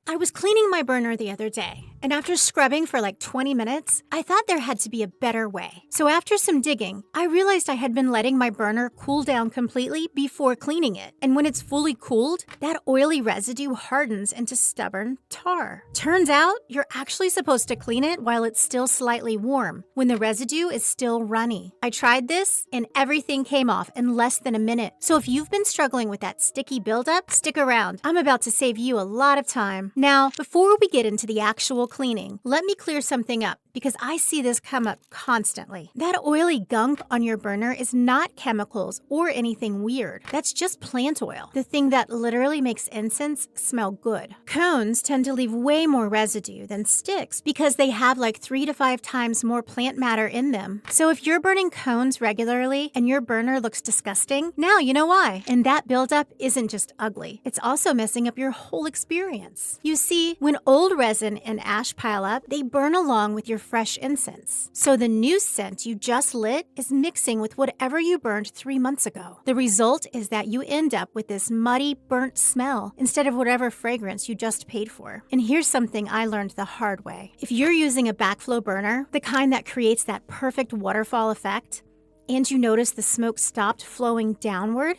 I was cleaning my burner the other day, and after scrubbing for like 20 minutes, I thought there had to be a better way. So after some digging, I realized I had been letting my burner cool down completely before cleaning it. And when it's fully cooled, that oily residue hardens into stubborn tar. Turns out, you're actually supposed to clean it while it's still slightly warm, when the residue is still runny. I tried this, and everything came off in less than a minute. So if you've been struggling with that sticky buildup, stick around. I'm about to save you a lot of time. Now, before we get into the actual cleaning, let me clear something up because I see this come up constantly. That oily gunk on your burner is not chemicals or anything weird. That's just plant oil, the thing that literally makes incense smell good. Cones tend to leave way more residue than sticks because they have like 3 to 5 times more plant matter in them. So if you're burning cones regularly and your burner looks disgusting, now you know why. And that buildup isn't just ugly, it's also messing up your whole experience. You see, when old resin and ash pile up, they burn along with your fresh incense. So the new scent you just lit is mixing with whatever you burned 3 months ago. The result is that you end up with this muddy, burnt smell instead of whatever fragrance you just paid for. And here's something I learned the hard way. If you're using a backflow burner, the kind that creates that perfect waterfall effect, and you notice the smoke stopped flowing downward,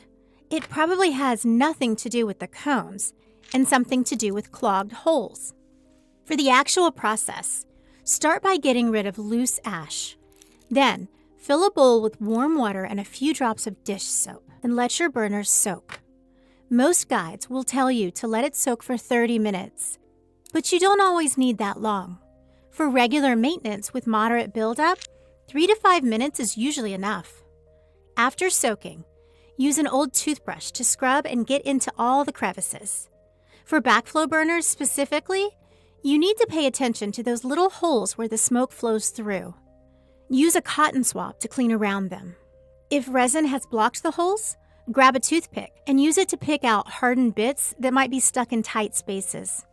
it probably has nothing to do with the cones and something to do with clogged holes. For the actual process, start by getting rid of loose ash. Then, fill a bowl with warm water and a few drops of dish soap, and let your burner soak. Most guides will tell you to let it soak for 30 minutes, but you don't always need that long. For regular maintenance with moderate buildup, 3 to 5 minutes is usually enough. After soaking, use an old toothbrush to scrub and get into all the crevices. For backflow burners specifically, you need to pay attention to those little holes where the smoke flows through. Use a cotton swab to clean around them. If resin has blocked the holes, grab a toothpick and use it to pick out hardened bits that might be stuck in tight spaces.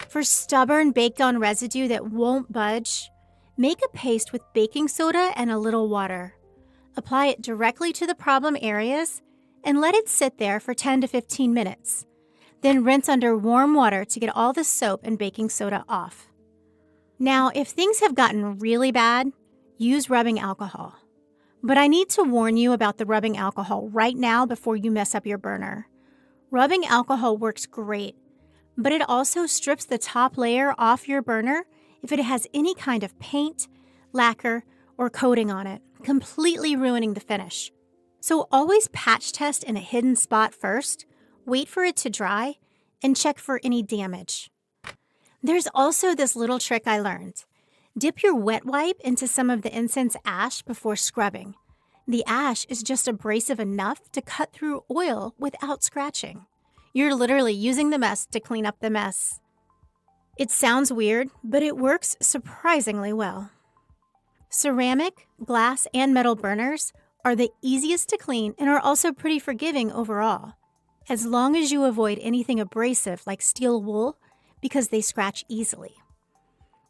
For stubborn baked-on residue that won't budge, make a paste with baking soda and a little water. Apply it directly to the problem areas and let it sit there for 10 to 15 minutes. Then rinse under warm water to get all the soap and baking soda off. Now, if things have gotten really bad, use rubbing alcohol. But I need to warn you about the rubbing alcohol right now before you mess up your burner. Rubbing alcohol works great, but it also strips the top layer off your burner if it has any kind of paint, lacquer, or coating on it, completely ruining the finish. So always patch test in a hidden spot first, wait for it to dry, and check for any damage. There's also this little trick I learned. Dip your wet wipe into some of the incense ash before scrubbing. The ash is just abrasive enough to cut through oil without scratching. You're literally using the mess to clean up the mess. It sounds weird, but it works surprisingly well. Ceramic, glass, and metal burners are the easiest to clean and are also pretty forgiving overall, as long as you avoid anything abrasive like steel wool because they scratch easily.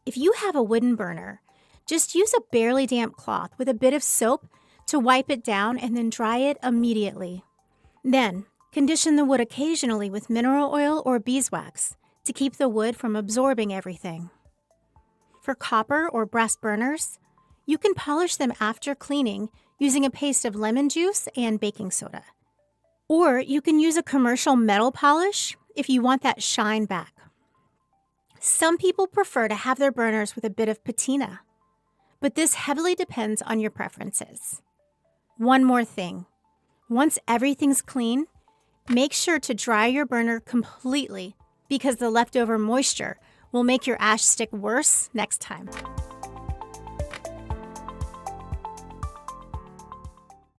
If you have a wooden burner, just use a barely damp cloth with a bit of soap to wipe it down and then dry it immediately. Then, condition the wood occasionally with mineral oil or beeswax to keep the wood from absorbing everything. For copper or brass burners, you can polish them after cleaning using a paste of lemon juice and baking soda. Or you can use a commercial metal polish if you want that shine back. Some people prefer to have their burners with a bit of patina, but this heavily depends on your preferences. One more thing. Once everything's clean, make sure to dry your burner completely because the leftover moisture will make your ash stick worse next time.